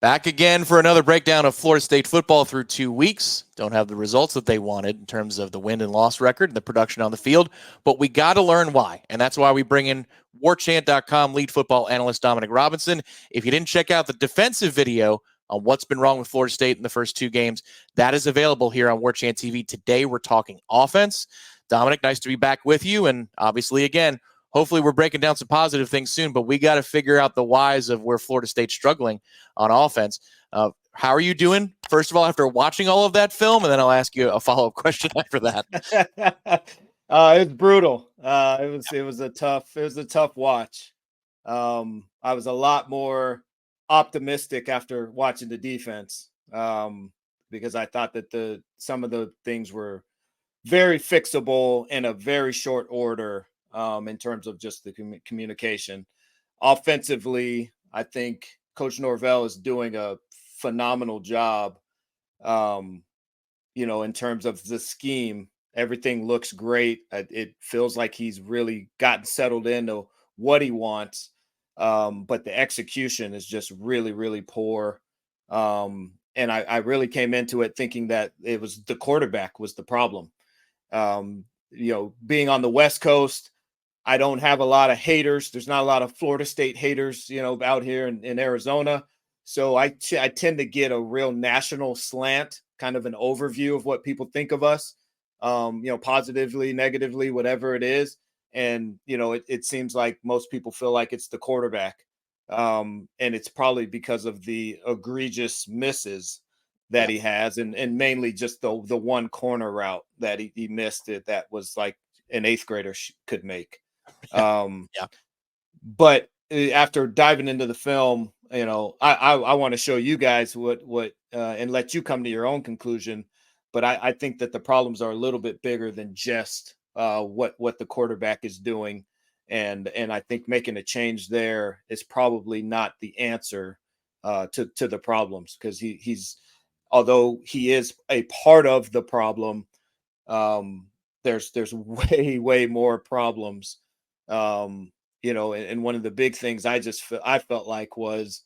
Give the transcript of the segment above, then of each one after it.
Back again for another breakdown of Florida State football through 2 weeks. Don't have the results that they wanted in terms of the win and loss record and the production on the field, but we got to learn why. And that's why we bring in Warchant.com lead football analyst Dominic Robinson. If you didn't check out the defensive video on what's been wrong with Florida State in the first 2 games, that is available here on Warchant TV. Today we're talking offense. Dominic, nice to be back with you. And obviously, again, hopefully we're breaking down some positive things soon, but we got to figure out the whys of where Florida State's struggling on offense. How are you doing, first of all, after watching all of that film? And then I'll ask you a follow-up question after that. It's brutal. It was a tough watch. I was a lot more optimistic after watching the defense because I thought that some of the things were very fixable in a very short order. In terms of just the communication. Offensively, I think Coach Norvell is doing a phenomenal job. In terms of the scheme, everything looks great. It feels like he's really gotten settled into what he wants. But the execution is just really, really poor. And I really came into it thinking that it was the quarterback was the problem. Being on the West Coast, I don't have a lot of haters. There's not a lot of Florida State haters, out here in Arizona. So I tend to get a real national slant, kind of an overview of what people think of us, positively, negatively, whatever it is. And, it seems like most people feel like it's the quarterback. And it's probably because of the egregious misses that he has and mainly just the one corner route that he missed it. That was like an 8th grader could make. But after diving into the film, I want to show you guys what and let you come to your own conclusion. But I think that the problems are a little bit bigger than just what the quarterback is doing. And I think making a change there is probably not the answer to the problems, because he's although he is a part of the problem, there's way more problems. And one of the big things I felt like was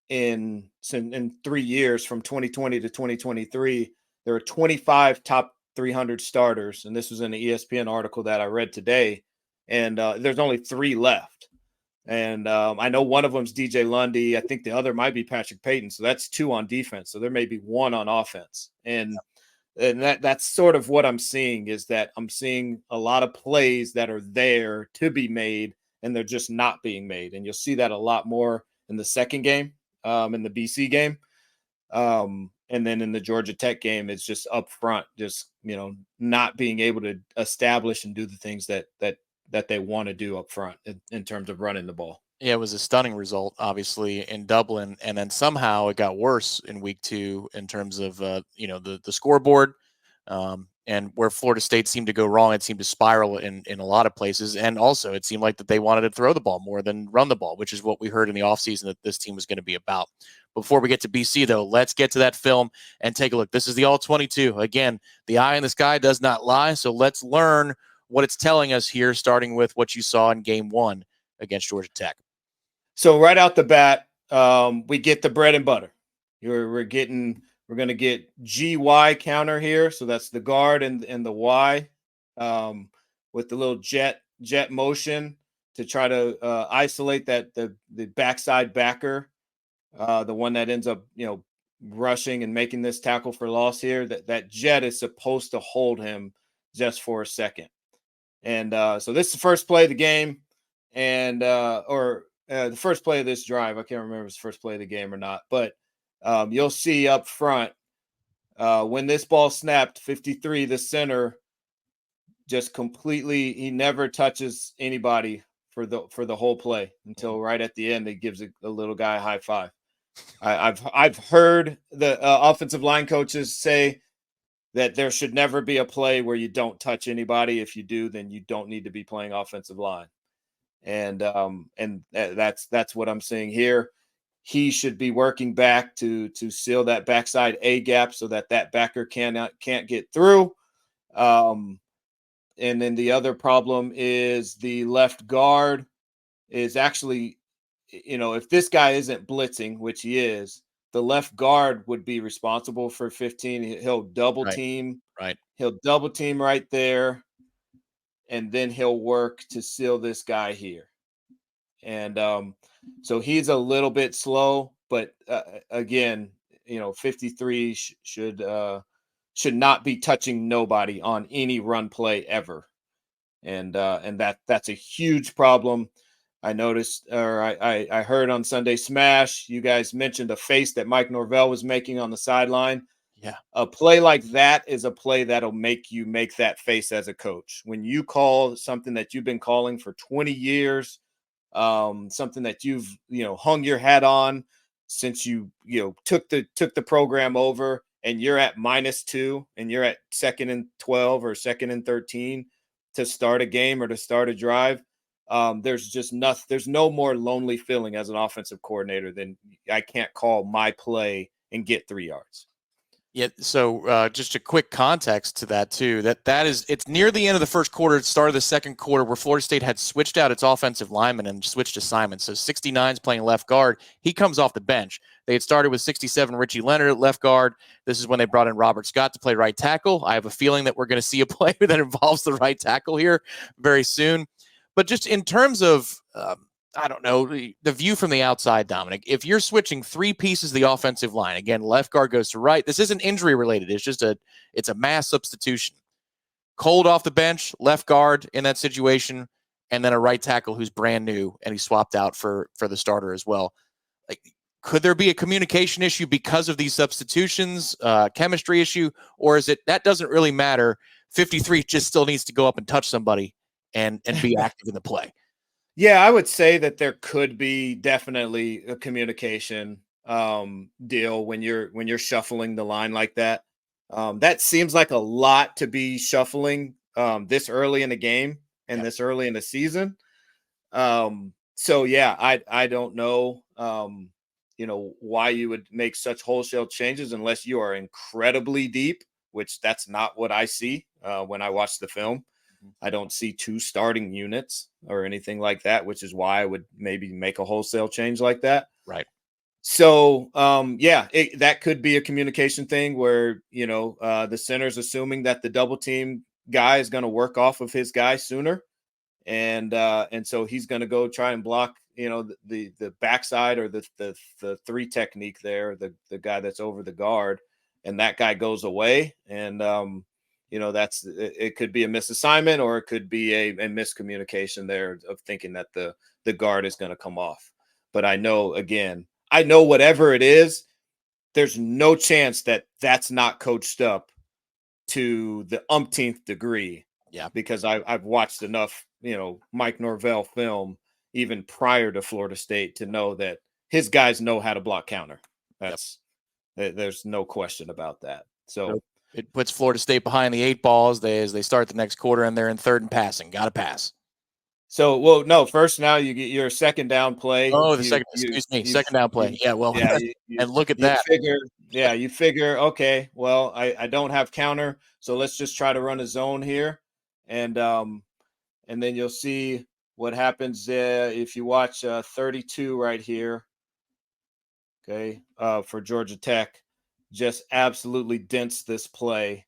in 3 years from 2020 to 2023, there were 25 top 300 starters. And this was in an ESPN article that I read today. And there's only 3 left. And I know one of them's DJ Lundy. I think the other might be Patrick Payton. So that's 2 on defense. So there may be 1 on offense. And that's sort of what I'm seeing, is that I'm seeing a lot of plays that are there to be made, and they're just not being made. And you'll see that a lot more in the second game, in the BC game. And then in the Georgia Tech game, it's just up front, just, not being able to establish and do the things that they want to do up front in terms of running the ball. Yeah, it was a stunning result, obviously, in Dublin, and then somehow it got worse in week 2 in terms of the scoreboard, and where Florida State seemed to go wrong. It seemed to spiral in a lot of places, and also it seemed like that they wanted to throw the ball more than run the ball, which is what we heard in the offseason that this team was going to be about. Before we get to BC, though, let's get to that film and take a look. This is the All-22. Again, the eye in the sky does not lie, so let's learn what it's telling us here, starting with what you saw in Game 1 against Georgia Tech. So right out the bat, we get the bread and butter. We're going to get GY counter here. So that's the guard and the Y, with the little jet motion to try to isolate the backside backer, the one that ends up, rushing and making this tackle for loss here. That jet is supposed to hold him just for a second. And so this is the first play of the game, and the first play of this drive. I can't remember if it's the first play of the game or not, but you'll see up front when this ball snapped, 53, the center just completely, he never touches anybody for the whole play until right at the end. He gives a little guy a high five. I've heard the offensive line coaches say that there should never be a play where you don't touch anybody. If you do, then you don't need to be playing offensive line. And that's what I'm seeing here. He should be working back to seal that backside A gap so that backer can't get through. And then the other problem is the left guard is actually, if this guy isn't blitzing, which he is, the left guard would be responsible for 15. He'll double team. Right. He'll double team right there, and then he'll work to seal this guy here. And so he's a little bit slow, but again, 53 should not be touching nobody on any run play ever. And that's a huge problem. I noticed, or I heard on Sunday Smash, you guys mentioned a face that Mike Norvell was making on the sideline. Yeah. A play like that is a play that'll make you make that face as a coach. When you call something that you've been calling for 20 years, something that you've, hung your hat on since you took the program over, and you're at -2 and you're at 2nd and 12 or 2nd and 13 to start a game or to start a drive. There's no more lonely feeling as an offensive coordinator than I can't call my play and get 3 yards. Yeah. So just a quick context to that too, it's near the end of the first quarter, start of the second quarter, where Florida State had switched out its offensive lineman and switched assignments. So 69 is playing left guard. He comes off the bench. They had started with 67 Richie Leonard at left guard. This is when they brought in Robert Scott to play right tackle. I have a feeling that we're going to see a play that involves the right tackle here very soon. But just in terms of I don't know, the view from the outside, Dominic, if you're switching 3 pieces of the offensive line, again, left guard goes to right, this isn't injury related. It's a mass substitution. Cold off the bench, left guard in that situation, and then a right tackle who's brand new and he swapped out for the starter as well. Like, could there be a communication issue because of these substitutions, chemistry issue, or is it that doesn't really matter? 53 just still needs to go up and touch somebody and be active in the play. Yeah, I would say that there could be definitely a communication deal when you're shuffling the line like that. That seems like a lot to be shuffling this early in the game and this early in the season. So yeah, I don't know why you would make such wholesale changes unless you are incredibly deep, which that's not what I see when I watch the film. I don't see 2 starting units or anything like that, which is why I would maybe make a wholesale change like that. Right. So, that could be a communication thing where, the center's assuming that the double team guy is going to work off of his guy sooner. And so he's going to go try and block, the backside or the 3 technique there, the guy that's over the guard, and that guy goes away. And, it could be a misassignment, or it could be a miscommunication there of thinking that the guard is going to come off. But I know whatever it is, there's no chance that that's not coached up to the umpteenth degree. Yeah, because I've watched enough, Mike Norvell film even prior to Florida State to know that his guys know how to block counter. There's no question about that. So. It puts Florida State behind the 8 ball as they start the next quarter, and they're in 3rd and passing. Got to pass. So, well, no, first now you get your second down play. Oh, second down play. Yeah, well, yeah, and look at that. You figure, okay, well, I don't have counter, so let's just try to run a zone here. And then you'll see what happens if you watch 32 right here, okay, for Georgia Tech. Just absolutely dents this play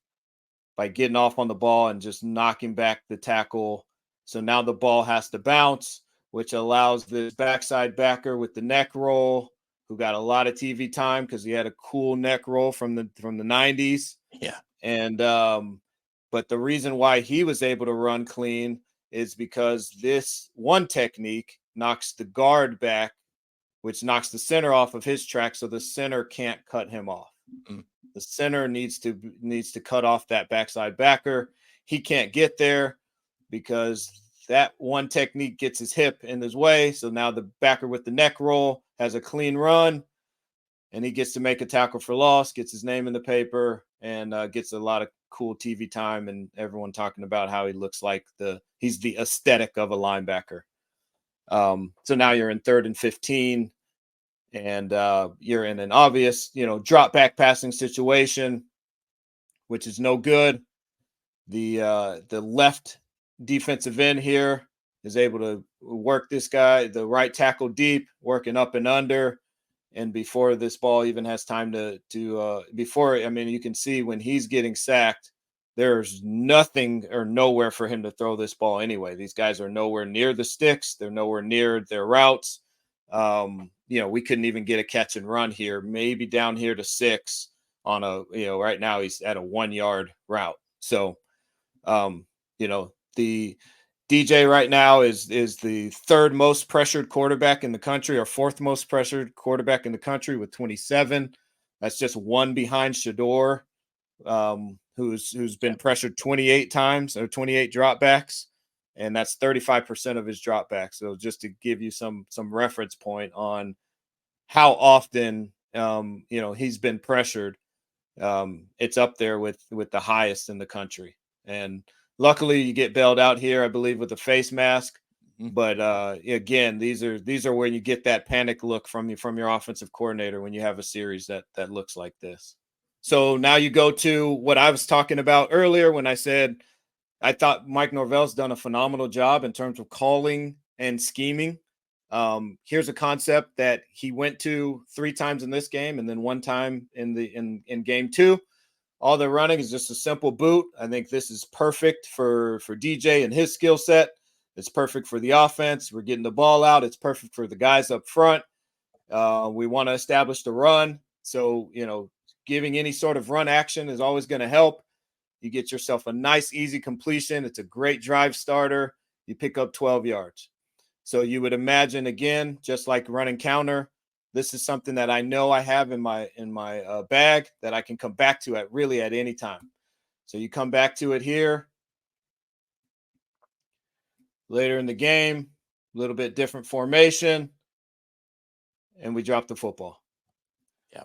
by getting off on the ball and just knocking back the tackle. So now the ball has to bounce, which allows the backside backer with the neck roll, who got a lot of TV time because he had a cool neck roll from the 90s. Yeah. And but the reason why he was able to run clean is because this one technique knocks the guard back, which knocks the center off of his track, so the center can't cut him off. The center needs to cut off that backside backer. He can't get there because that one technique gets his hip in his way. So now the backer with the neck roll has a clean run, and he gets to make a tackle for loss, gets his name in the paper, and gets a lot of cool TV time, and everyone talking about how he looks like he's the aesthetic of a linebacker. So now you're in 3rd and 15. And you're in an obvious, drop back passing situation, which is no good. The left defensive end here is able to work this guy, the right tackle deep, working up and under, And before this ball even has time before, I mean, you can see when he's getting sacked, there's nothing or nowhere for him to throw this ball anyway. These guys are nowhere near the sticks. They're nowhere near their routes. We couldn't even get a catch and run here, maybe down here to 6 on right now he's at a 1-yard route. So, the DJ right now is the 3rd most pressured quarterback in the country, or 4th most pressured quarterback in the country with 27. That's just 1 behind Shador, who's been pressured 28 times, or 28 dropbacks, and that's 35% of his dropbacks. So just to give you some reference point on how often he's been pressured, it's up there with the highest in the country. And luckily, you get bailed out here, I believe, with a face mask. But again, these are where you get that panic look from your offensive coordinator when you have a series that looks like this. So now you go to what I was talking about earlier when I said I thought Mike Norvell's done a phenomenal job in terms of calling and scheming. Here's a concept that he went to 3 times in this game, and then 1 time in game 2. All they're running is just a simple boot. I think this is perfect for DJ and his skill set. It's perfect for the offense. We're getting the ball out. It's perfect for the guys up front. We want to establish the run. So, giving any sort of run action is always going to help. You get yourself a nice, easy completion. It's a great drive starter. You pick up 12 yards. So you would imagine, again, just like running counter, this is something that I know I have in my bag that I can come back to at any time. So you come back to it here later in the game, a little bit different formation, and we drop the football. Yeah.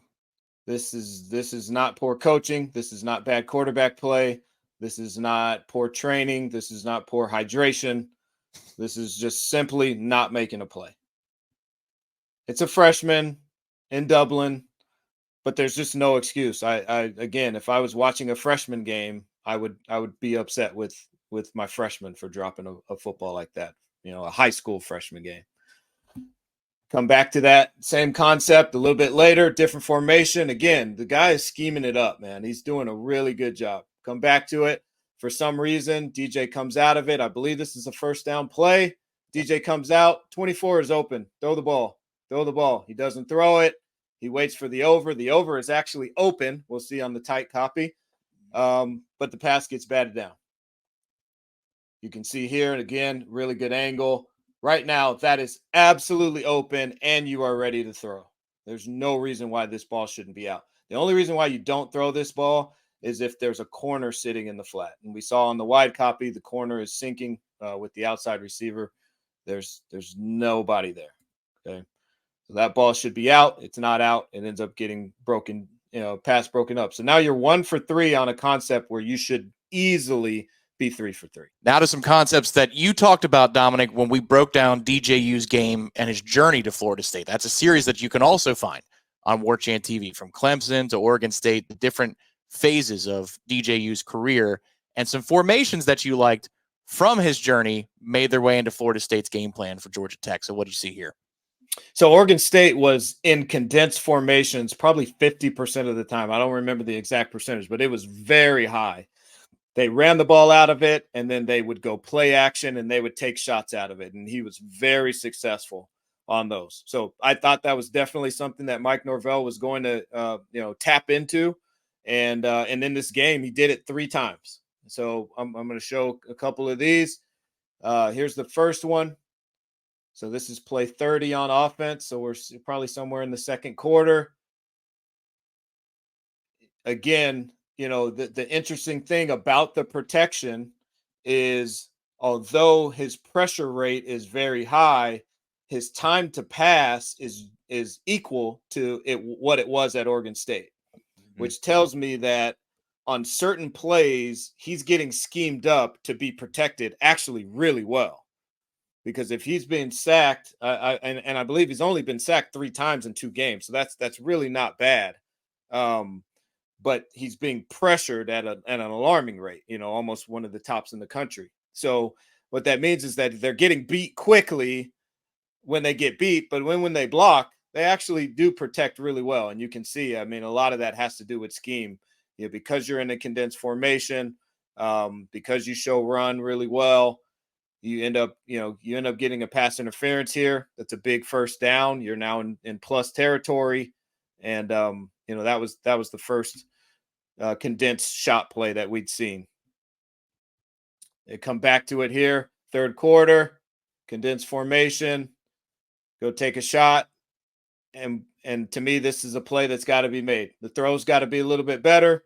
This is not poor coaching. This is not bad quarterback play. This is not poor training. This is not poor hydration. This is just simply not making a play. It's a freshman in Dublin, but there's just no excuse. Again, if I was watching a freshman game, I would be upset with my freshman for dropping a football like that, a high school freshman game. Come back to that same concept a little bit later, different formation. Again, the guy is scheming it up, man. He's doing a really good job. Come back to it. For some reason, DJ comes out of it. I believe this is a first down play. DJ comes out. 24 is open. Throw the ball. Throw the ball. He doesn't throw it. He waits for the over. The over is actually open. We'll see on the tight copy. But the pass gets batted down. You can see here, and again, really good angle. Right now, that is absolutely open, and you are ready to throw. There's no reason why this ball shouldn't be out. The only reason why you don't throw this ball is if there's a corner sitting in the flat. And we saw on the wide copy, the corner is sinking with the outside receiver. There's nobody there. Okay. So that ball should be out. It's not out. It ends up getting broken, pass broken up. So now you're 1 for 3 on a concept where you should easily be 3 for 3. Now to some concepts that you talked about, Dominic, when we broke down DJU's game and his journey to Florida State. That's a series that you can also find on Warchant TV, from Clemson to Oregon State, the different phases of DJU's career, and some formations that you liked from his journey made their way into Florida State's game plan for Georgia Tech. So what do you see here? So Oregon State was in condensed formations probably 50% of the time. I don't remember the exact percentage, but it was very high. They ran the ball out of it, and then they would go play action, and they would take shots out of it. And he was very successful on those. So I thought that was definitely something that Mike Norvell was going to, tap into. And in this game, he did it 3 times. So I'm going to show a couple of these. Here's the first one. So this is play 30 on offense. So we're probably somewhere in the second quarter. Again, the interesting thing about the protection is, although his pressure rate is very high, his time to pass is equal to what it was at Oregon State, which tells me that on certain plays, he's getting schemed up to be protected actually really well. Because if he's been sacked, and I believe he's only been sacked 3 times in 2 games, so that's really not bad. But he's being pressured at an alarming rate, almost one of the tops in the country. So what that means is that they're getting beat quickly when they get beat, but when they block, they actually do protect really well. And you can see, I mean, a lot of that has to do with scheme, because you're in a condensed formation, because you show run really well. You end up getting a pass interference here. That's a big first down. You're now in plus territory. And, that was the first condensed shot play that we'd seen. They come back to it here, third quarter, condensed formation, go take a shot. And to me, this is a play that's got to be made. The throw's got to be a little bit better,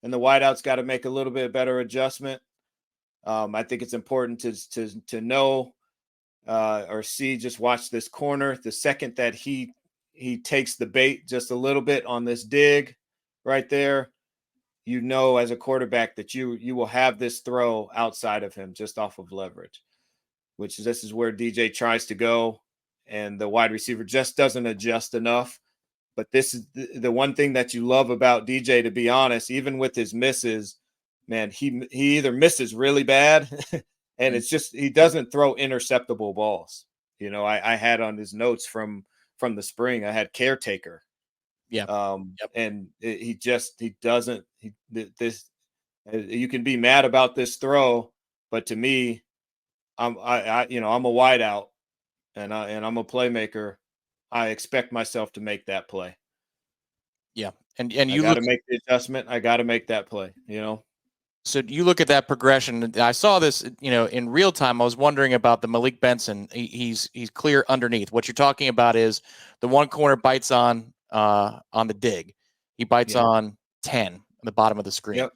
and the wideout's got to make a little bit better adjustment. I think it's important to know or see, just watch this corner. The second that he takes the bait just a little bit on this dig right there, as a quarterback that you will have this throw outside of him just off of leverage, this is where DJ tries to go, and the wide receiver just doesn't adjust enough. But this is the one thing that you love about DJ, to be honest, even with his misses, man, he either misses really bad and it's just, he doesn't throw interceptable balls. I had on his notes from the spring, I had caretaker. Yeah. And he doesn't, you can be mad about this throw, but to me, I'm a wideout and I'm a playmaker. I expect myself to make that play. Yeah. And you got to make the adjustment. I got to make that play, So you look at that progression. I saw this, in real time. I was wondering about the Malik Benson. He's clear underneath. What you're talking about is the one corner bites on the dig. He bites on 10 on the bottom of the screen. Yep.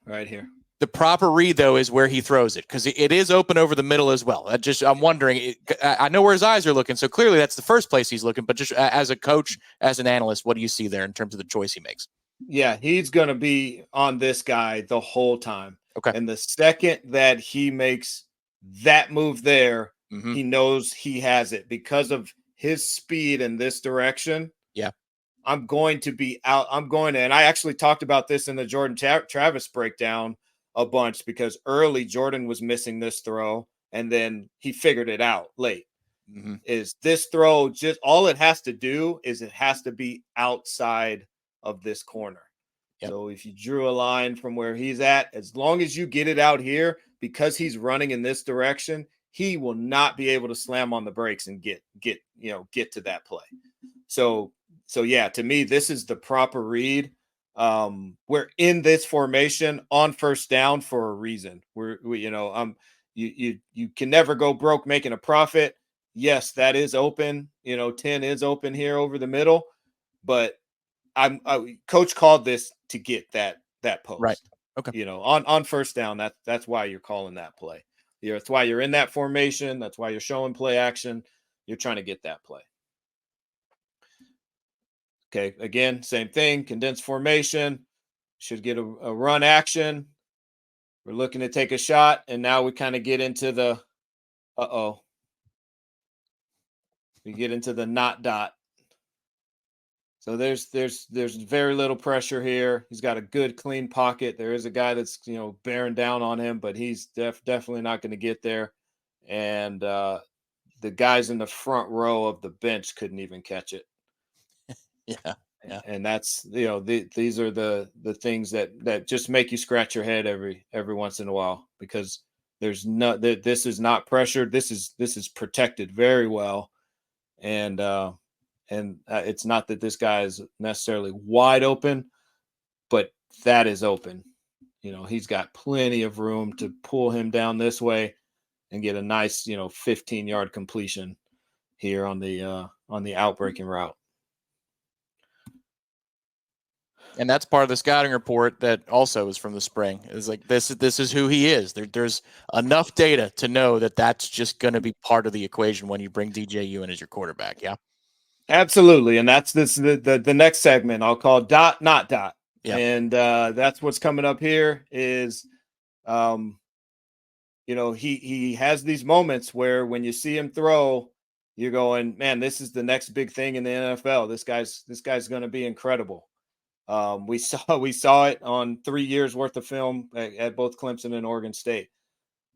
Right here. The proper read, though, is where he throws it, because it is open over the middle as well. I'm wondering, I know where his eyes are looking, so clearly that's the first place he's looking. But just as a coach, as an analyst, what do you see there in terms of the choice he makes? Yeah, he's going to be on this guy the whole time. Okay. And the second that he makes that move there, he knows he has it because of his speed in this direction. Yeah. I'm going to be out. And I actually talked about this in the Jordan Travis breakdown a bunch, because early Jordan was missing this throw and then he figured it out late. Is this throw, just all it has to do is it has to be outside of this corner. Yep. So if you drew a line from where he's at, as long as you get it out here, because he's running in this direction, he will not be able to slam on the brakes and get to that play. So yeah, to me, this is the proper read. We're in this formation on first down for a reason. You can never go broke making a profit. Yes, that is open. 10 is open here over the middle, but coach called this to get that post. Right. Okay. On first down, that's why you're calling that play. That's why you're in that formation. That's why you're showing play action. You're trying to get that play. Okay, again, same thing, condensed formation, should get a run action. We're looking to take a shot, and now we kind of get into the, we get into the not dot. So there's very little pressure here. He's got a good, clean pocket. There is a guy that's, bearing down on him, but he's definitely not going to get there. And the guys in the front row of the bench couldn't even catch it. Yeah. And that's, these are the things that just make you scratch your head every once in a while, because this is not pressured. This is protected very well. And it's not that this guy is necessarily wide open, but that is open. He's got plenty of room to pull him down this way and get a nice, 15-yard completion here on the outbreaking route. And that's part of the scouting report that also is from the spring. It's like, this is who he is. There's enough data to know that that's just going to be part of the equation when you bring DJ in as your quarterback. Yeah, absolutely. And that's the next segment I'll call dot, not dot. Yeah. And that's what's coming up here is, he has these moments where when you see him throw, you're going, man, this is the next big thing in the NFL. This guy's going to be incredible. We saw it on 3 years worth of film at both Clemson and Oregon State.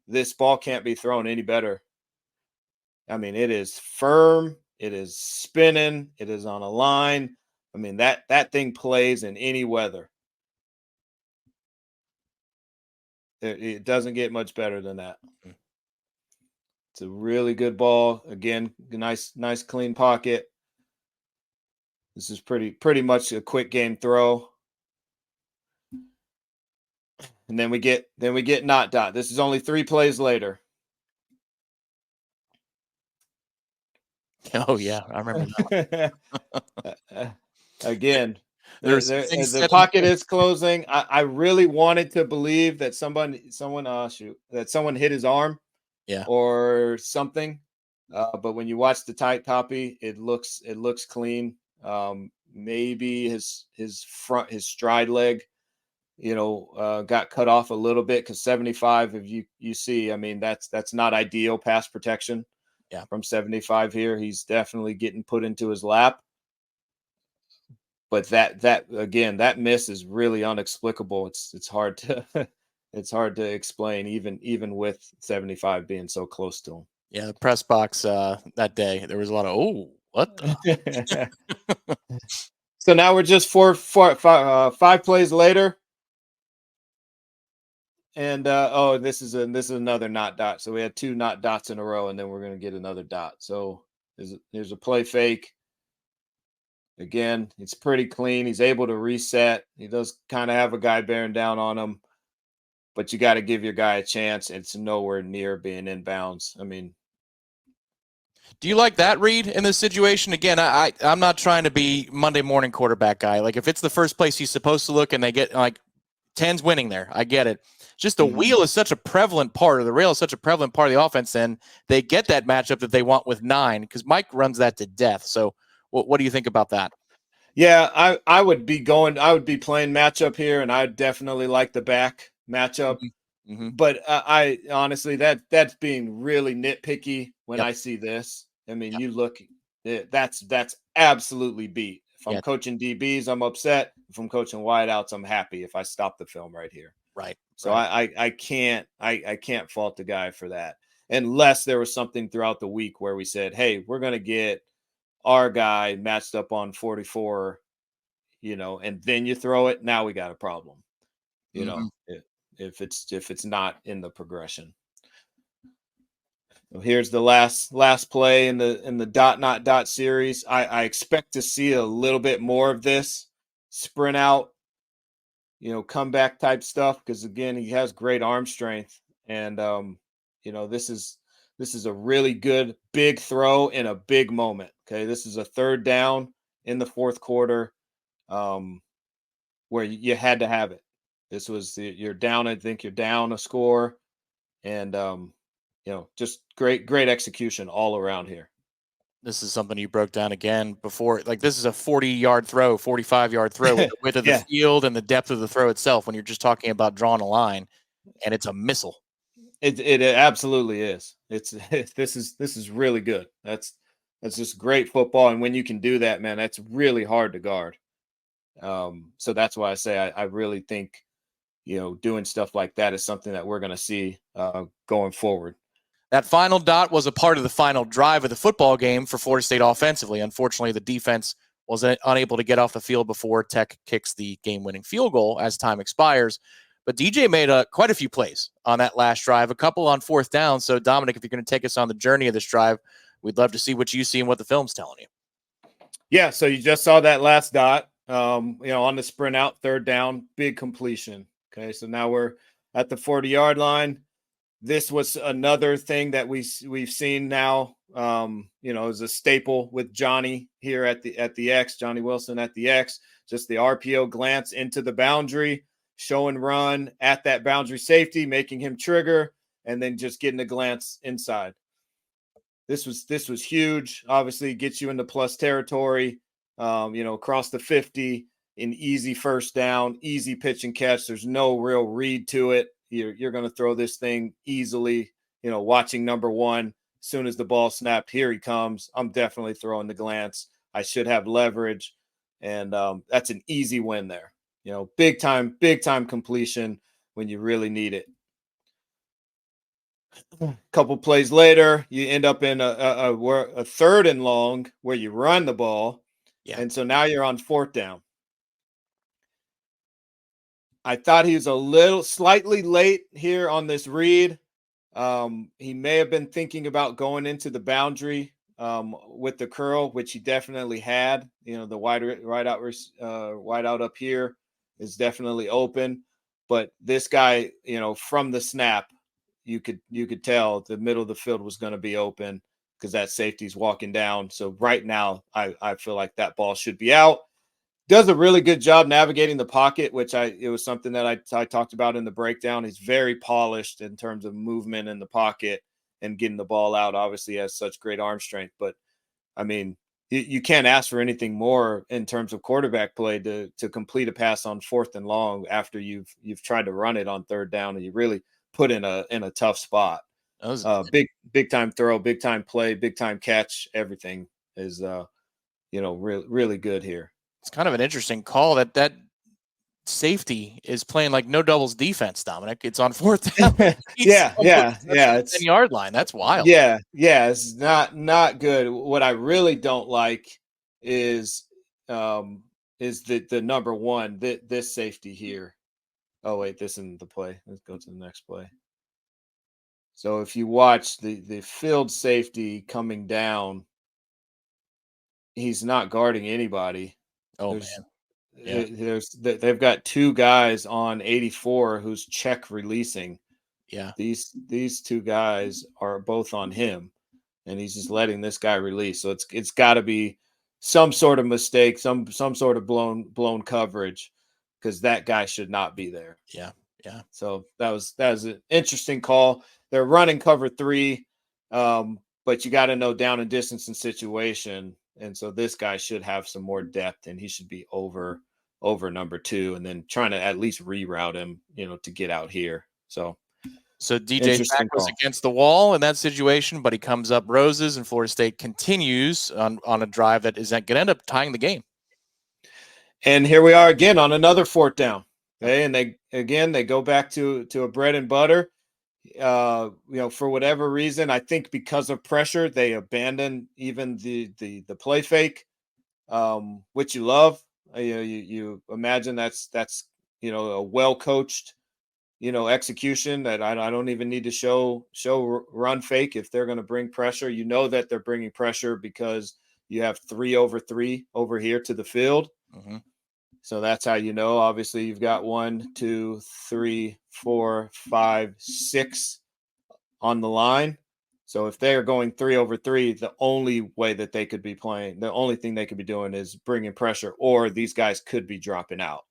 This ball can't be thrown any better. I mean, it is firm. It is spinning. It is on a line. I mean, that thing plays in any weather. It doesn't get much better than that. It's a really good ball. Again, nice clean pocket. This is pretty much a quick game throw. And then we get not dot. This is only 3 plays later. Oh yeah, I remember that. Again, There's the pocket is closing. I really wanted to believe that someone hit his arm, or something. But when you watch the tight copy, it looks clean. Maybe his stride leg, got cut off a little bit, because 75, if you see, I mean, that's not ideal pass protection. Yeah, from 75 here, he's definitely getting put into his lap. But that miss is really inexplicable. It's hard to explain, even with 75 being so close to him. Yeah, the press box that day, there was a lot of what the? So now we're just 5 plays later. And this is another not dot. So we had 2 not dots in a row, and then we're going to get another dot. So there's a play fake. Again, it's pretty clean. He's able to reset. He does kind of have a guy bearing down on him, but you got to give your guy a chance. It's nowhere near being inbounds. I mean, do you like that read in this situation? Again, I'm not trying to be Monday morning quarterback guy. Like, if it's the first place he's supposed to look and they get like 10's winning there, I get it. Just the wheel is such a prevalent part, or the rail is such a prevalent part of the offense, and they get that matchup that they want with 9, because Mike runs that to death. So what do you think about that? Yeah, I would be playing matchup here, and I definitely like the back matchup. Mm-hmm. But I honestly, that's being really nitpicky when I see this. I mean, you look, that's absolutely beat. If I'm coaching DBs, I'm upset. If I'm coaching wideouts, I'm happy if I stop the film right here. Right. So I can't fault the guy for that, unless there was something throughout the week where we said, hey, we're going to get our guy matched up on 44, and then you throw it. Now we got a problem, if it's not in the progression. Here's the last play in the dot not dot series. I expect to see a little bit more of this sprint out, comeback type stuff, because again, he has great arm strength, and this is a really good big throw in a big moment. Okay, this is a 3rd down in the 4th quarter, where you had to have it. This was you're down. I think you're down a score, and just great execution all around here. This is something you broke down again before. Like, this is a 40-yard throw, 45-yard throw, with the width of the field and the depth of the throw itself, when you're just talking about drawing a line, and it's a missile. It absolutely is. This is really good. That's just great football, and when you can do that, man, that's really hard to guard. So that's why I say I really think, doing stuff like that is something that we're going to see going forward. That final dot was a part of the final drive of the football game for Florida State offensively. Unfortunately, the defense was unable to get off the field before Tech kicks the game-winning field goal as time expires. But DJ made quite a few plays on that last drive, a couple on 4th down. So, Dominic, if you're going to take us on the journey of this drive, we'd love to see what you see and what the film's telling you. Yeah, so you just saw that last dot, on the sprint out, 3rd down, big completion. Okay, so now we're at the 40-yard line. This was another thing that we've seen now, is a staple with Johnny here at the X, Johnny Wilson at the X, just the RPO glance into the boundary, show and run at that boundary safety, making him trigger, and then just getting a glance inside. This was huge. Obviously, gets you into plus territory, across the 50, an easy 1st down, easy pitch and catch. There's no real read to it. You're going to throw this thing easily, watching number 1. As soon as the ball snapped, here he comes. I'm definitely throwing the glance. I should have leverage. And that's an easy win there. Big time completion when you really need it. couple plays later, you end up in a third and long where you run the ball. Yeah. And so now you're on fourth down. I thought he was slightly late here on this read. He may have been thinking about going into the boundary with the curl, which he definitely had. You know, the wide out up here is definitely open. But this guy, you know, from the snap, you could tell the middle of the field was going to be open because that safety's walking down. So right now, I feel like that ball should be out. Does a really good job navigating the pocket, which it was something that I talked about in the breakdown. He's very polished in terms of movement in the pocket and getting the ball out. Obviously, has such great arm strength, but I mean, you can't ask for anything more in terms of quarterback play to complete a pass on fourth and long after you've tried to run it on third down and you really put in a tough spot. Big time throw, big time play, big time catch. Everything is really good here. It's kind of an interesting call that safety is playing like no doubles defense, Dominic. It's on fourth down. yeah. It's 10-yard line. That's wild. Yeah. It's not good. What I really don't like is the number one, this safety here. Oh wait, this isn't the play. Let's go to the next play. So if you watch the field safety coming down, he's not guarding anybody. Oh man. Yeah. They've got two guys on 84 who's check releasing. Yeah. These two guys are both on him, and he's just letting this guy release. So it's got to be some sort of mistake, some sort of blown coverage, because that guy should not be there. Yeah. So that was an interesting call. They're running cover 3, but you got to know down and distance and situation. And so this guy should have some more depth, and he should be over number 2, and then trying to at least reroute him, to get out here. So DJ Sack was against the wall in that situation, but he comes up roses, and Florida State continues on a drive that is going to end up tying the game. And here we are again on another fourth down. Okay, and they go back to a bread and butter. For whatever reason, I think because of pressure, they abandon even the play fake, which you love. You imagine that's a well coached execution that I don't even need to show run fake if they're going to bring pressure. You know that they're bringing pressure because you have 3 over 3 over here to the field. Mm-hmm. So that's how you know. Obviously, you've got 1, 2, 3, 4, 5, 6 on the line. So if they're going 3 over 3, the only way that they could be playing, the only thing they could be doing is bringing pressure, or these guys could be dropping out.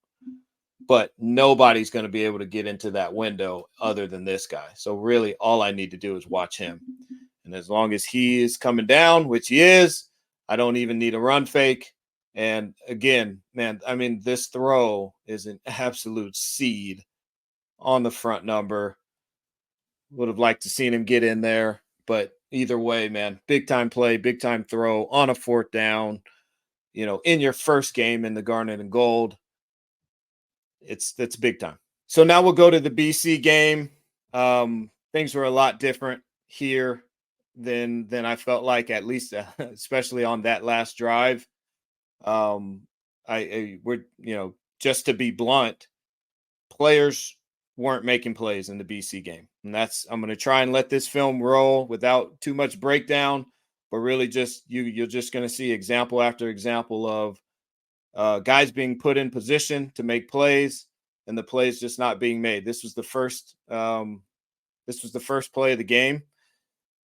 But nobody's going to be able to get into that window other than this guy. So really, all I need to do is watch him. And as long as he is coming down, which he is, I don't even need a run fake. And again, man, I mean, this throw is an absolute seed on the front number. Would have liked to seen him get in there, but either way, man, big time play, big time throw on a fourth down, in your first game in the Garnet and Gold. That's big time. So now we'll go to the BC game. Things were a lot different here than I felt like, at least, especially on that last drive. We're just to be blunt, players weren't making plays in the BC game, and I'm going to try and let this film roll without too much breakdown, but really just you're just going to see example after example of guys being put in position to make plays and the plays just not being made. This was the first play of the game.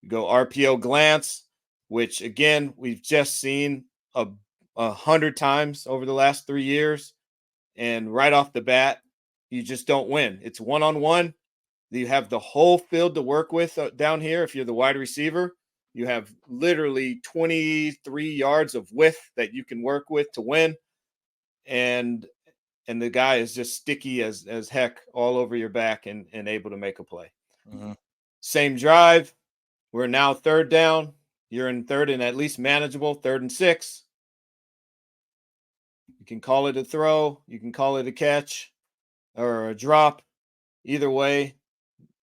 You go RPO glance, which again we've just seen 100 times over the last 3 years, and right off the bat, you just don't win. It's one-on-one. You have the whole field to work with down here. If you're the wide receiver, you have literally 23 yards of width that you can work with to win, and the guy is just sticky as heck all over your back and able to make a play. Mm-hmm. Same drive. We're now third down. You're in third and at least manageable, 3rd and 6. You can call it a throw. You can call it a catch or a drop. Either way,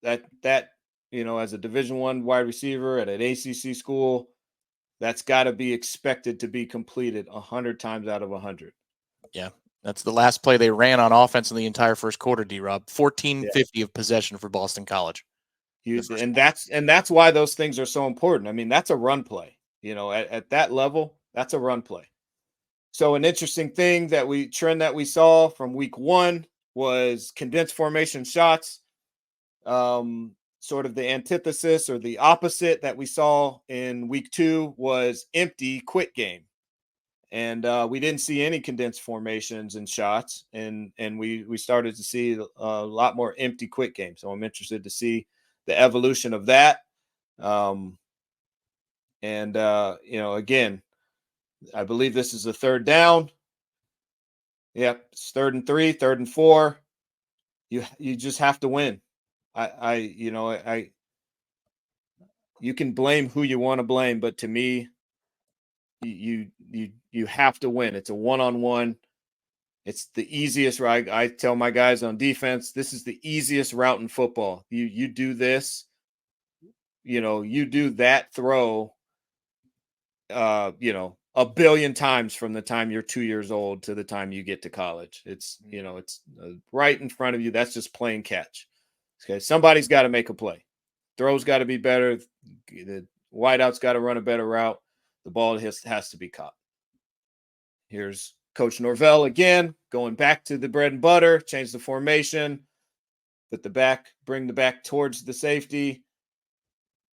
that as a Division I wide receiver at an ACC school, that's got to be expected to be completed 100 times out of 100. Yeah. That's the last play they ran on offense in the entire first quarter, D-Rob. 1450 of possession for Boston College. And that's why those things are so important. I mean, that's a run play. At that level, that's a run play. So an interesting trend that we saw from week 1 was condensed formation shots. Sort of the antithesis or the opposite that we saw in week 2 was empty quick game. And we didn't see any condensed formations and shots, and we started to see a lot more empty quick game. So I'm interested to see the evolution of that. Again, I believe this is a 3rd down. Yep, it's 3rd and 3, 3rd and 4. You just have to win. You can blame who you want to blame, but to me, you have to win. It's a one-on-one. It's the easiest. I tell my guys on defense, this is the easiest route in football. You do this, you do that throw, a billion times from the time you're 2 years old to the time you get to college. It's right in front of you. That's just playing catch. Okay, somebody's got to make a play. Throw's got to be better. The wideout's got to run a better route. The ball has to be caught. Here's Coach Norvell again, going back to the bread and butter, change the formation, bring the back towards the safety,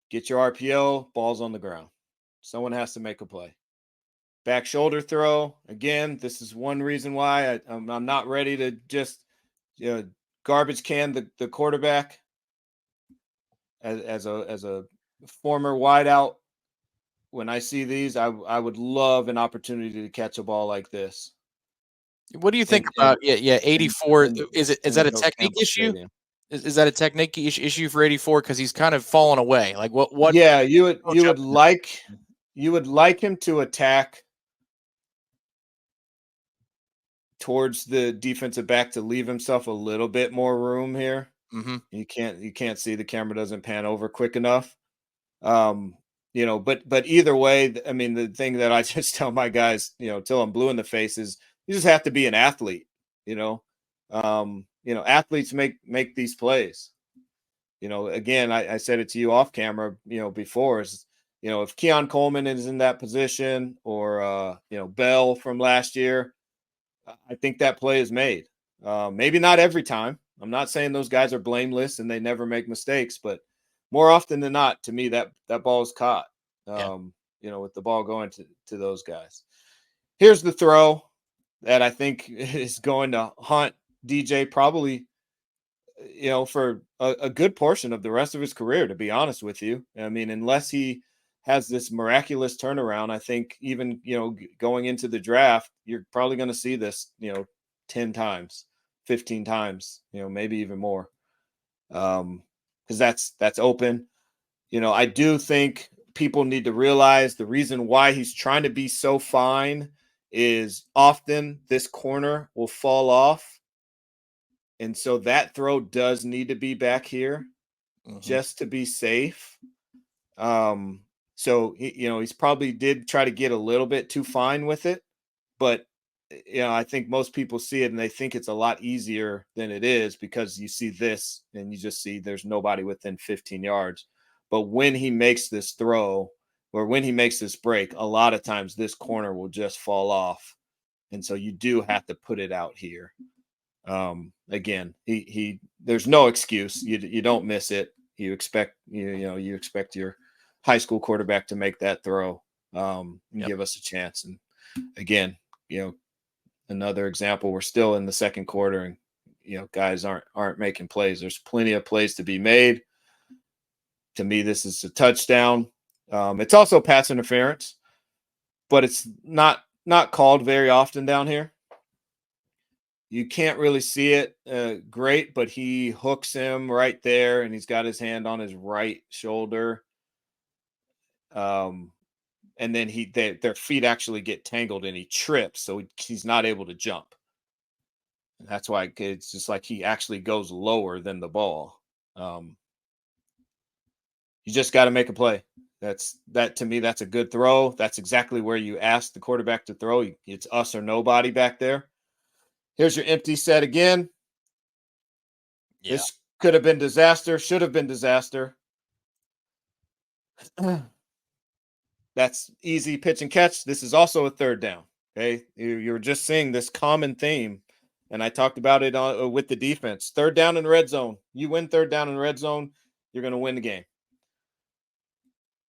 get your RPO, ball's on the ground. Someone has to make a play. Back shoulder throw. Again, this is one reason why I'm not ready to just garbage can the quarterback as a former wideout. When I see these, I would love an opportunity to catch a ball like this. What do you think about 84? Is that a technique issue? Stadium. Is that a technique issue for 84 because he's kind of fallen away? Like what? Yeah, you would like him to attack towards the defensive back to leave himself a little bit more room here. Mm-hmm. You can't see, the camera doesn't pan over quick enough. But either way, I mean, the thing that I just tell my guys, till I'm blue in the face, is you just have to be an athlete. Athletes make these plays. Again, I said it to you off camera, before, is, if Keon Coleman is in that position, or Bell from last year, I think that play is made. Maybe not every time. I'm not saying those guys are blameless and they never make mistakes, but more often than not, to me, that ball is caught, with the ball going to those guys. Here's the throw that I think is going to haunt DJ probably, for a good portion of the rest of his career, to be honest with you. I mean, unless he has this miraculous turnaround, I think even, going into the draft, you're probably going to see this, 10 times, 15 times, maybe even more. Because that's open. I do think people need to realize the reason why he's trying to be so fine is often this corner will fall off. And so that throw does need to be back here, just to be safe. So, he's probably did try to get a little bit too fine with it, but I think most people see it and they think it's a lot easier than it is, because you see this and you just see there's nobody within 15 yards. But when he makes this throw, or when he makes this break, a lot of times this corner will just fall off. And so you do have to put it out here. Again, there's no excuse. You don't miss it. You expect your high school quarterback to make that throw, and give us a chance. And again, another example, we're still in the second quarter and, guys aren't making plays. There's plenty of plays to be made. To me, this is a touchdown. It's also pass interference, but it's not called very often down here. You can't really see it great, but he hooks him right there, and he's got his hand on his right shoulder. And then their feet actually get tangled, and he trips, so he's not able to jump. And that's why it's just like he actually goes lower than the ball. You just got to make a play. That to me, that's a good throw. That's exactly where you ask the quarterback to throw. It's us or nobody back there. Here's your empty set again. Yeah. This could have been disaster, should have been disaster. That's easy pitch and catch. This is also a third down. Okay. You're just seeing this common theme. And I talked about it with the defense. Third down in red zone. You win third down in red zone, you're going to win the game.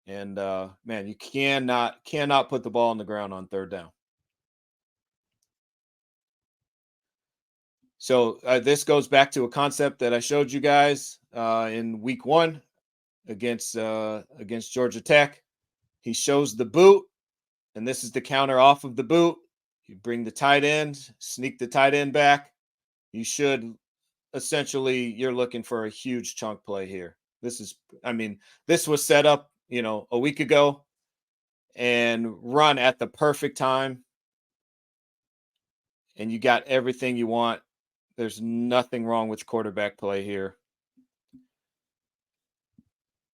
And man, you cannot put the ball on the ground on third down. So this goes back to a concept that I showed you guys in week 1 against Georgia Tech. He shows the boot, and this is the counter off of the boot. You bring the tight end, sneak the tight end back. You should essentially, you're looking for a huge chunk play here. This was set up, a week ago and run at the perfect time. And you got everything you want. There's nothing wrong with quarterback play here.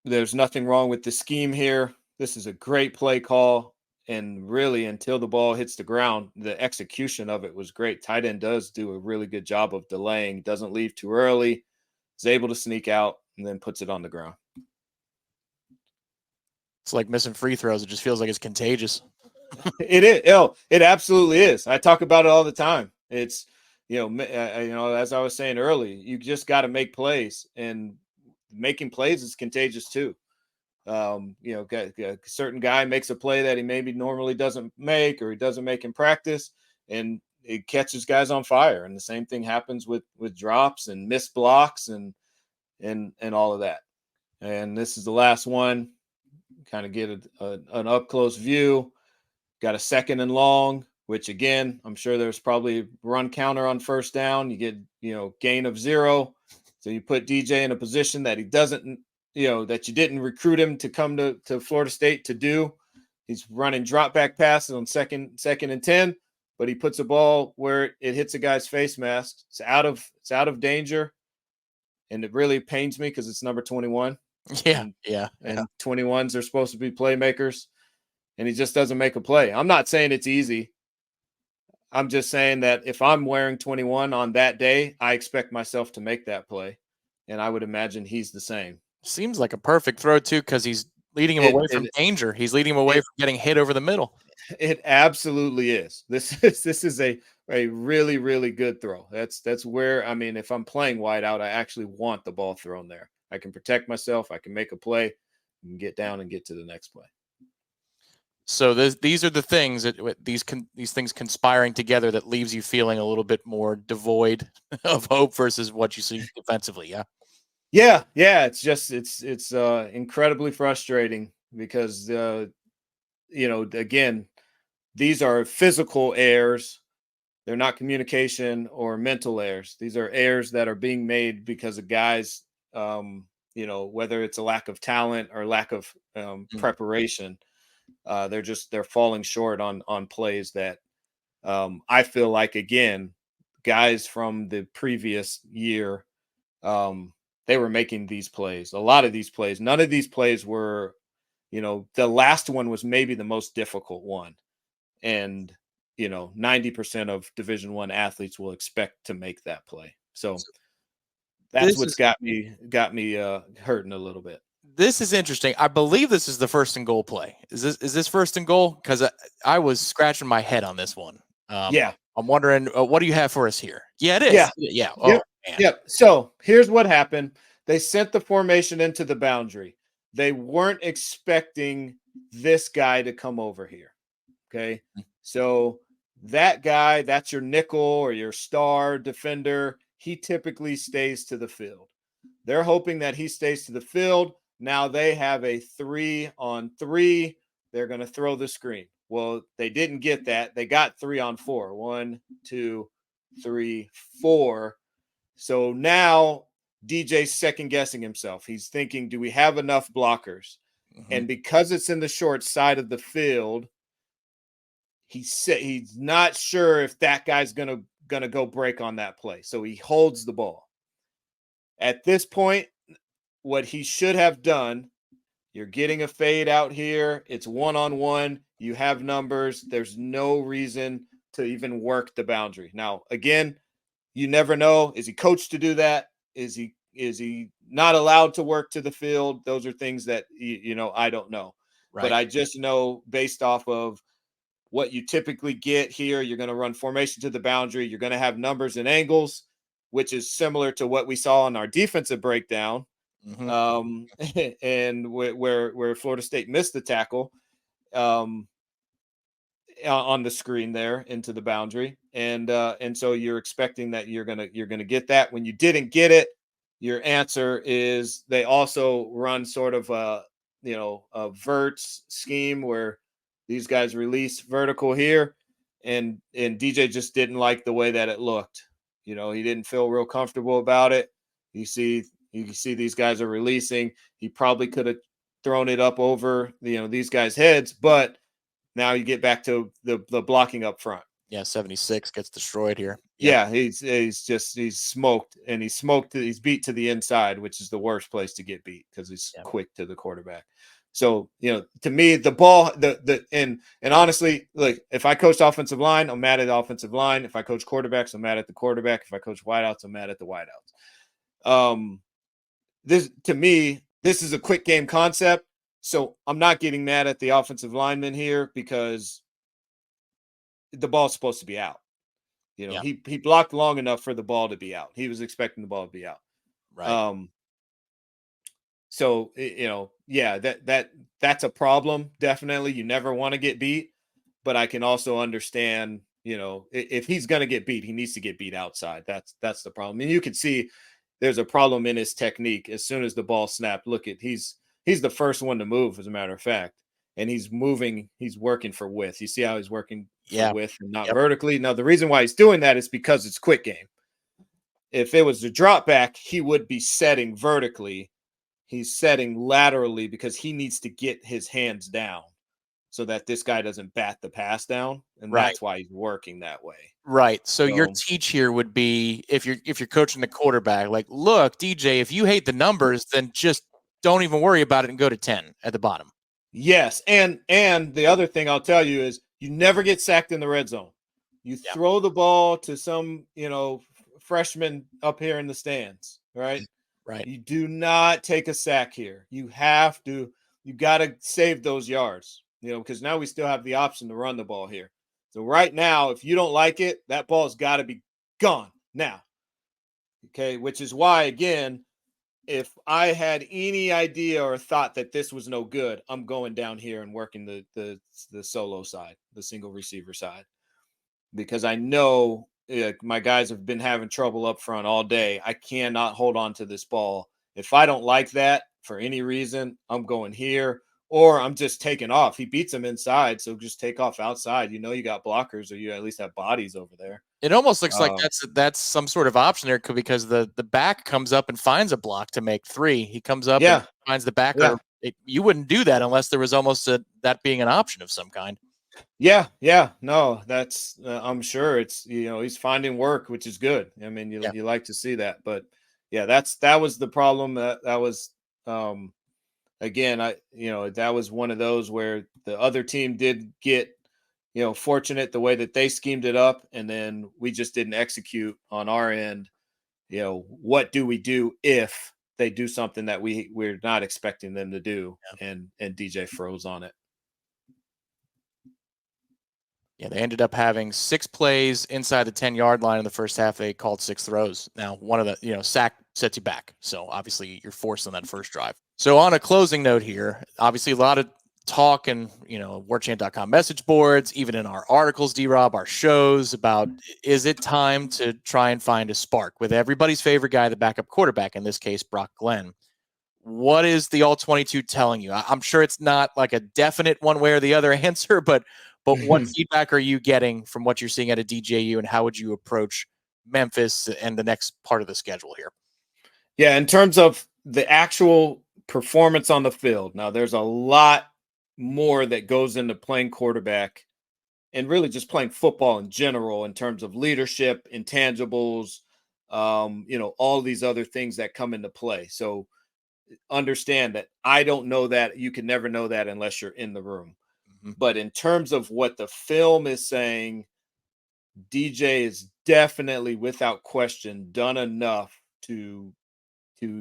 There's nothing wrong with the scheme here. This is a great play call. And really, until the ball hits the ground, the execution of it was great. Tight end does do a really good job of delaying, doesn't leave too early, is able to sneak out, and then puts it on the ground. It's like missing free throws. It just feels like it's contagious. It is. It absolutely is. I talk about it all the time. It's, as I was saying earlier, you just got to make plays, and making plays is contagious too. A certain guy makes a play that he maybe normally doesn't make, or he doesn't make in practice, and it catches guys on fire. And the same thing happens with drops and missed blocks and all of that. And this is the last one. Kind of get an up close view. Got a 2nd and long, which again, I'm sure there's probably run counter on first down. You get, gain of 0. So you put DJ in a position that he doesn't, that you didn't recruit him to come to Florida State to do. He's running drop back passes on second and 10, but he puts a ball where it hits a guy's face mask. It's out of danger. And it really pains me because it's number 21. Yeah. And 21s are supposed to be playmakers, and he just doesn't make a play. I'm not saying it's easy. I'm just saying that if I'm wearing 21 on that day, I expect myself to make that play. And I would imagine he's the same. Seems like a perfect throw too, because he's leading him away from danger. He's leading him away from getting hit over the middle. It absolutely is. This is a really, really good throw. That's where, if I'm playing wide out, I actually want the ball thrown there. I can protect myself. I can make a play and get down and get to the next play. So these are the things that these things conspiring together that leaves you feeling a little bit more devoid of hope versus what you see defensively. Yeah. It's incredibly frustrating because, again, these are physical errors. They're not communication or mental errors. These are errors that are being made because of guys, whether it's a lack of talent or lack of preparation. They're falling short on plays that I feel like, again, guys from the previous year, they were making these plays. A lot of these plays, none of these plays were, the last one was maybe the most difficult one. And, 90% of Division I athletes will expect to make that play. So that's what's got me hurting a little bit. This is interesting. I believe this is the 1st and goal play. Is this 1st and goal? Because I was scratching my head on this one. Yeah. I'm wondering, what do you have for us here? Yeah, it is. Yeah. Oh, yep. Man. Yep. So here's what happened. They sent the formation into the boundary. They weren't expecting this guy to come over here. Okay. So that guy, that's your nickel or your star defender. He typically stays to the field. They're hoping that he stays to the field. Now they have a 3-on-3. They're going to throw the screen. Well, they didn't get that. They got 3-on-4. 1, 2, 3, 4. So now DJ's second guessing himself. He's thinking, do we have enough blockers? Mm-hmm. And because it's in the short side of the field, he's not sure if that guy's gonna go break on that play. So he holds the ball. At this point, what he should have done You're getting a fade out here. It's one-on-one. You have numbers. There's no reason to even work the boundary. Now, again, you never know. Is he coached to do that? Is he not allowed to work to the field? Those are things that I don't know. Right. But I just know based off of what you typically get here, you're going to run formation to the boundary. You're going to have numbers and angles, which is similar to what we saw in our defensive breakdown. And where Florida State missed the tackle on the screen there into the boundary, and so you're expecting that you're gonna get that. When you didn't get it, your answer is they also run sort of a verts scheme where these guys release vertical here, and DJ just didn't like the way that it looked. He didn't feel real comfortable about it. You see these guys are releasing. He probably could have thrown it up over these guys' heads, but now you get back to the blocking up front. Yeah, 76 gets destroyed here. Yeah, he's smoked, and he's beat to the inside, which is the worst place to get beat because he's quick to the quarterback. So, to me, the ball, and honestly, like if I coached offensive line, I'm mad at the offensive line. If I coach quarterbacks, I'm mad at the quarterback. If I coach wideouts, I'm mad at the wideouts. To me, this is a quick game concept. So I'm not getting mad at the offensive lineman here because the ball's supposed to be out. He blocked long enough for the ball to be out. He was expecting the ball to be out. Right. So that's a problem. Definitely, you never want to get beat, but I can also understand. If he's going to get beat, he needs to get beat outside. That's the problem. And you can see there's a problem in his technique. As soon as the ball snapped, look at he's the first one to move, as a matter of fact. And he's moving, he's working for width. You see how he's working for width and not vertically? Now, the reason why he's doing that is because it's quick game. If it was a drop back, he would be setting vertically. He's setting laterally because he needs to get his hands down so that this guy doesn't bat the pass down. And that's why he's working that way. Right. So your teach here would be if you're coaching the quarterback, like, look, DJ, if you hate the numbers, then just don't even worry about it and go to 10 at the bottom. Yes. And the other thing I'll tell you is you never get sacked in the red zone. You throw the ball to some, freshman up here in the stands, right? Right. You do not take a sack here. You got to save those yards, because now we still have the option to run the ball here. So right now, if you don't like it, that ball's got to be gone now. Okay. Which is why, again, if I had any idea or thought that this was no good, I'm going down here and working the solo side, the single receiver side, because I know my guys have been having trouble up front all day. I cannot hold on to this ball. If I don't like that for any reason, I'm going here, or I'm just taking off. He beats him inside, so just take off outside. You got blockers, or you at least have bodies over there. It almost looks like that's some sort of option there because the back comes up and finds a block to make 3. He comes up and finds the backer. Yeah. You wouldn't do that unless there was almost that being an option of some kind. Yeah. No, that's I'm sure it's he's finding work, which is good. I mean, you like to see that, but that was the problem. That was again, that was one of those where the other team did get fortunate the way that they schemed it up, and then we just didn't execute on our end. What do we do if they do something that we're not expecting them to do? And DJ froze on it. Yeah, they ended up having 6 plays inside the 10-yard line in the first half. They called 6 throws. Now, one of the, sack sets you back. So obviously you're forced on that first drive. So on a closing note here, obviously a lot of talk and, warchant.com message boards, even in our articles, D-Rob, our shows about, is it time to try and find a spark with everybody's favorite guy, the backup quarterback, in this case, Brock Glenn. What is the All-22 telling you? I'm sure it's not like a definite one way or the other answer, but what feedback are you getting from what you're seeing at a DJU, and how would you approach Memphis and the next part of the schedule here? Yeah, in terms of the actual performance on the field, now there's a lot more that goes into playing quarterback and really just playing football in general in terms of leadership, intangibles, all these other things that come into play. So understand that I don't know that. You can never know that unless you're in the room. Mm-hmm. But in terms of what the film is saying, DJ is definitely, without question, done enough to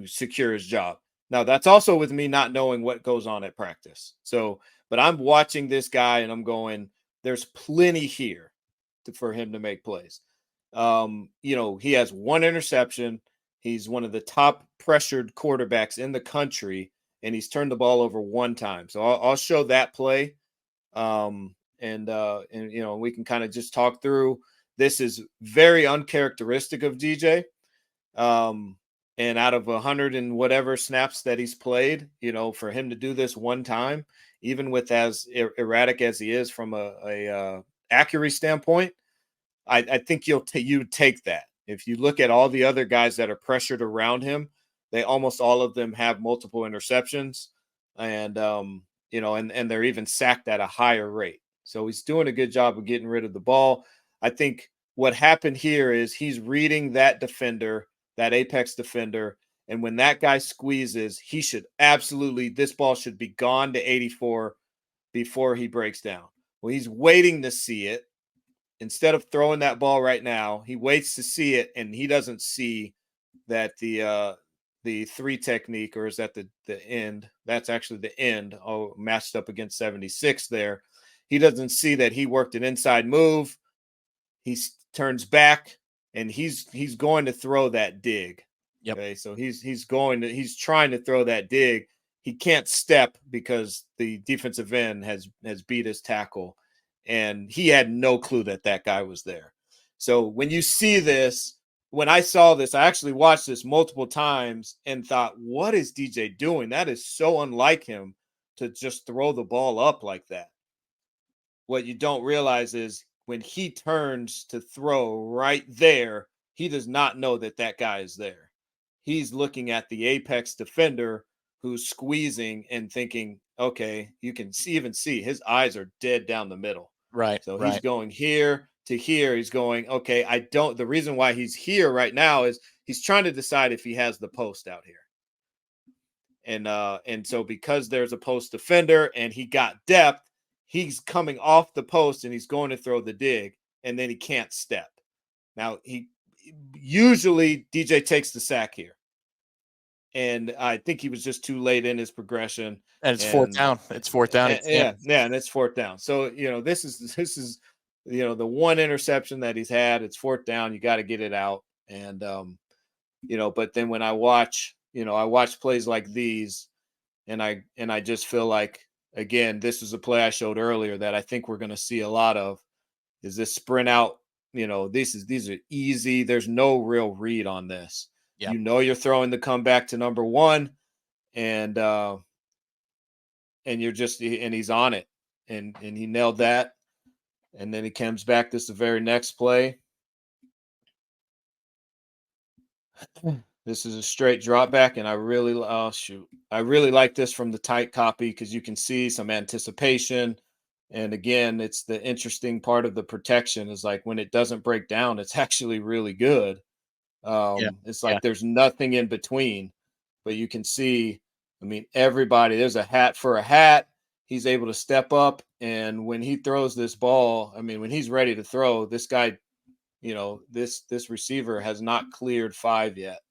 secure his job. Now, that's also with me not knowing what goes on at practice. So, but I'm watching this guy and I'm going, there's plenty here for him to make plays. He has one interception. He's one of the top pressured quarterbacks in the country, and he's turned the ball over one time. So I'll show that play. And we can kind of just talk through. This is very uncharacteristic of DJ. And out of 100 and whatever snaps that he's played, for him to do this one time, even with as erratic as he is from a accuracy standpoint, I think you take that. If you look at all the other guys that are pressured around him, they almost all of them have multiple interceptions, and and they're even sacked at a higher rate. So he's doing a good job of getting rid of the ball. I think what happened here is he's reading that defender, that apex defender, and when that guy squeezes, he should absolutely, this ball should be gone to 84 before he breaks down. Well, he's waiting to see it. Instead of throwing that ball right now, he waits to see it, and he doesn't see that the 3 technique, or is that the end? That's actually the end. Oh, matched up against 76 there. He doesn't see that he worked an inside move. He turns back, and he's going to throw that dig. Yep. Okay, so he's trying to throw that dig. He can't step because the defensive end has beat his tackle, and he had no clue that guy was there. So when you see this, when I saw this, I actually watched this multiple times and thought, what is DJ doing? That is so unlike him to just throw the ball up like that. What you don't realize is when he turns to throw right there, he does not know that guy is there. He's looking at the apex defender who's squeezing and thinking, okay, you can even see his eyes are dead down the middle. Right. So he's going here to here. He's going, okay, the reason why he's here right now is he's trying to decide if he has the post out here. And so because there's a post defender and he got depth, he's coming off the post and he's going to throw the dig, and then he can't step. Now, usually DJ takes the sack here. And I think he was just too late in his progression. And it's fourth down. It's fourth down. And it's fourth down. So, this is the one interception that he's had. It's fourth down. You got to get it out. And, but then when I watch plays like these, and I just feel like, again, this is a play I showed earlier that I think we're going to see a lot of, is this sprint out. These are easy. There's no real read on this. Yep. You're throwing the comeback to number 1, and he's on it, and he nailed that. And then he comes back. This is the very next play. This is a straight drop back, and I really like this from the tight copy because you can see some anticipation. And again, it's the interesting part of the protection is like when it doesn't break down, it's actually really good. It's like there's nothing in between, but you can see, everybody, there's a hat for a hat. He's able to step up. And when he throws this ball, when he's ready to throw, this guy, this receiver has not cleared 5 yet.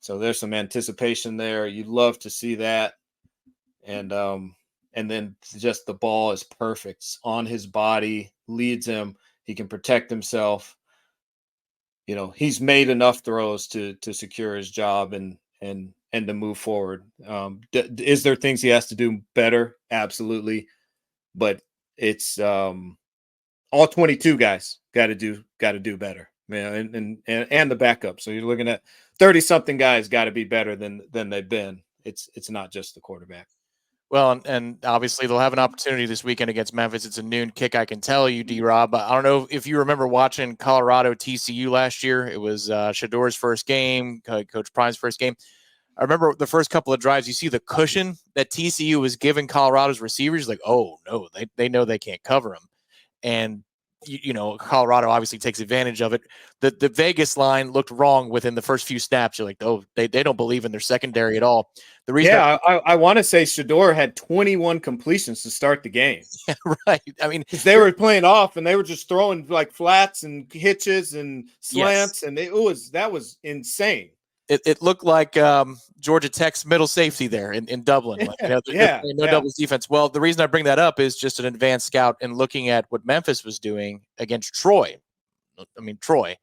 So there's some anticipation there. You'd love to see that. And then just the ball is perfect. It's on his body, leads him. He can protect himself. He's made enough throws to secure his job and to move forward. Is there things he has to do better? Absolutely. But it's all 22 guys got to do better, man, and the backup. So you're looking at 30-something guys got to be better than they've been. It's not just the quarterback. Well, and obviously they'll have an opportunity this weekend against Memphis. It's a noon kick, I can tell you, D-Rob. I don't know if you remember watching Colorado TCU last year. It was Shador's first game, Coach Prime's first game. I remember the first couple of drives, you see the cushion that TCU was giving Colorado's receivers. Like, oh, no, they know they can't cover him. And Colorado obviously takes advantage of it. The Vegas line looked wrong within the first few snaps. You're like, oh, they don't believe in their secondary at all. The reason, I want to say Shador had 21 completions to start the game. right? I mean, because they were playing off and they were just throwing like flats and hitches and slants, and that was insane. It looked like Georgia Tech's middle safety there in Dublin. No doubles defense. Well, the reason I bring that up is just an advanced scout and looking at what Memphis was doing against Troy. I mean, Troy,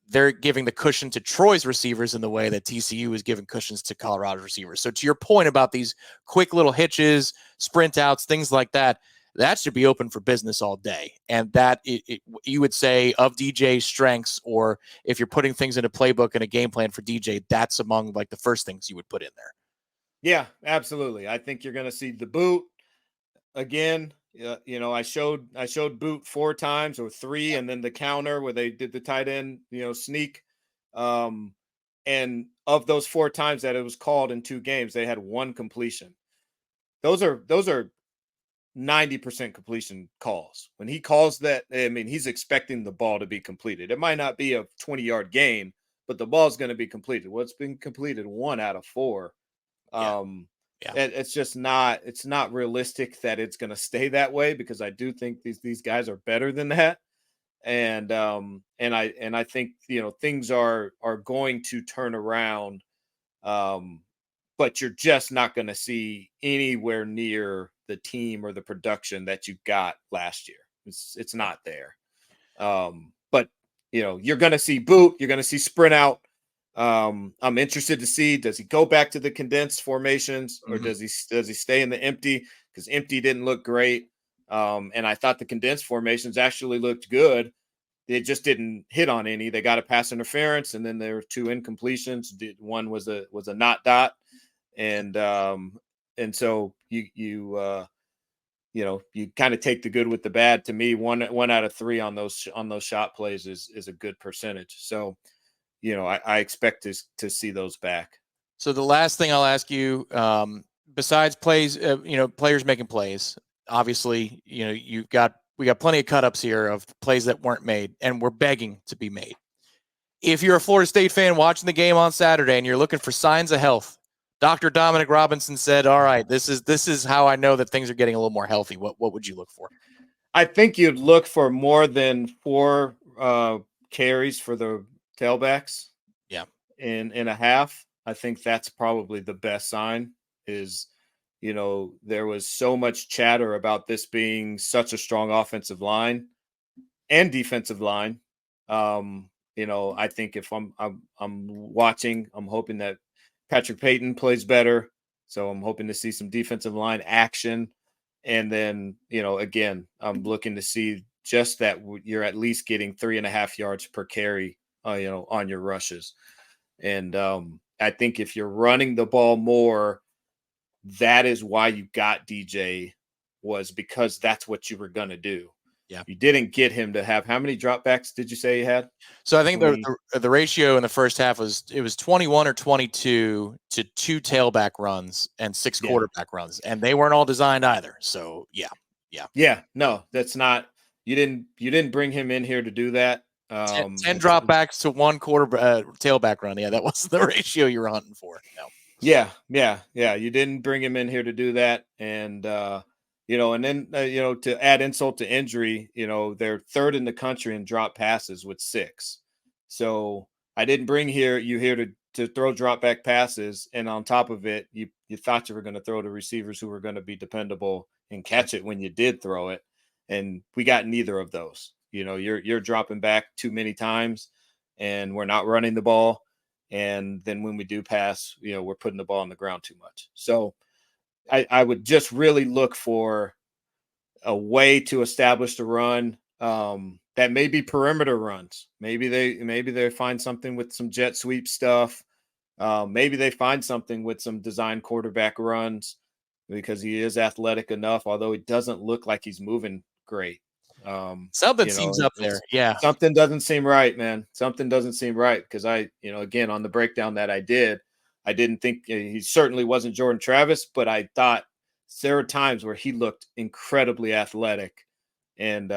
they're giving the cushion to Troy's receivers in the way that TCU is giving cushions to Colorado's receivers. So to your point about these quick little hitches, sprint outs, things like that, that should be open for business all day. And that you would say of DJ's strengths, or if you're putting things in a playbook and a game plan for DJ, that's among like the first things you would put in there. Yeah, absolutely. I think you're going to see the boot again. I showed boot 4 times or 3, and then the counter where they did the tight end, sneak. And of those 4 times that it was called in 2 games, they had 1 completion. Those are 90% completion calls. When he calls that, I mean, he's expecting the ball to be completed. It might not be a 20-yard gain, but the ball's going to be completed. Well, it's been completed 1 out of 4. It's just not, it's not realistic that it's going to stay that way, because I do think these guys are better than that. And I think, things are going to turn around. But you're just not going to see anywhere near the team or the production that you got last year. It's not there. But you're going to see boot, you're going to see sprint out. I'm interested to see, does he go back to the condensed formations, or does he stay in the empty? Because empty didn't look great. And I thought the condensed formations actually looked good. They just didn't hit on any. They got a pass interference, and then there were 2 incompletions. One was a not dot. And so you kind of take the good with the bad. To me, one out of 3 on those shot plays is a good percentage. So, I expect to see those back. So the last thing I'll ask you, besides plays, players making plays, obviously, we got plenty of cut ups here of plays that weren't made and we're begging to be made. If you're a Florida State fan watching the game on Saturday and you're looking for signs of health, Dr. Dominic Robinson said, all right, this is how I know that things are getting a little more healthy. What would you look for? I think you'd look for more than 4 carries for the tailbacks. Yeah. In a half. I think that's probably the best sign. Is, there was so much chatter about this being such a strong offensive line and defensive line. I think if I'm watching, I'm hoping that Patrick Payton plays better. So I'm hoping to see some defensive line action. And then, again, I'm looking to see just that you're at least getting 3.5 yards per carry, on your rushes. And I think if you're running the ball more, that is why you got DJ, was because that's what you were going to do. Yeah. You didn't get him to have, how many dropbacks did you say he had? So I think the ratio in the first half was 21 or 22 to 2 tailback runs and 6 quarterback runs, and they weren't all designed either. So yeah. No, that's not. You didn't bring him in here to do that. 10 dropbacks to 1 tailback run. Yeah, that wasn't the ratio you were hunting for. No. Yeah. You didn't bring him in here to do that, and and then to add insult to injury, they're 3rd in the country in drop passes with 6. So I didn't bring you here to throw drop back passes, and on top of it, you thought you were going to throw to receivers who were going to be dependable and catch it when you did throw it, and we got neither of those. You're dropping back too many times, and we're not running the ball. And then when we do pass, we're putting the ball on the ground too much. So I would just really look for a way to establish the run. That may be perimeter runs. Maybe they find something with some jet sweep stuff. Maybe they find something with some design quarterback runs, because he is athletic enough, although he doesn't look like he's moving great. Something seems up there. Yeah. Something doesn't seem right, man. Something doesn't seem right, because again, on the breakdown that I didn't think he certainly wasn't Jordan Travis, but I thought there were times where he looked incredibly athletic. And,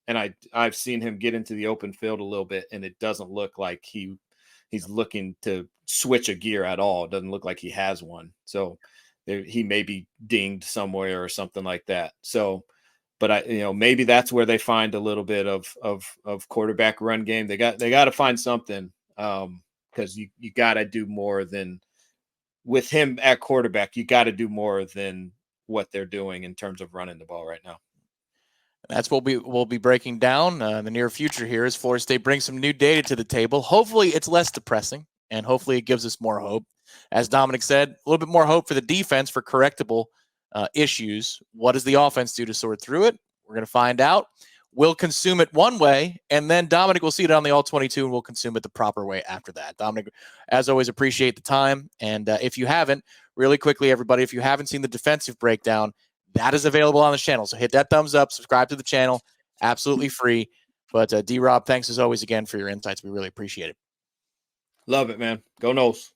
and I've seen him get into the open field a little bit, and it doesn't look like he's looking to switch a gear at all. It doesn't look like he has one. So he may be dinged somewhere or something like that. So, but maybe that's where they find a little bit of quarterback run game. They got to find something, because you got to do more than with him at quarterback. You got to do more than what they're doing in terms of running the ball right now. That's what we'll be breaking down in the near future here as Florida State brings some new data to the table. Hopefully it's less depressing, and hopefully it gives us more hope. As Dominic said, a little bit more hope for the defense for correctable issues. What does the offense do to sort through it? We're going to find out. We'll consume it one way, and then Dominic will see it on the All-22, and we'll consume it the proper way after that. Dominic, as always, appreciate the time. And if you haven't, really quickly, everybody, if you haven't seen the defensive breakdown, that is available on the channel. So hit that thumbs up, subscribe to the channel, absolutely free. But D-Rob, thanks as always again for your insights. We really appreciate it. Love it, man. Go Noles.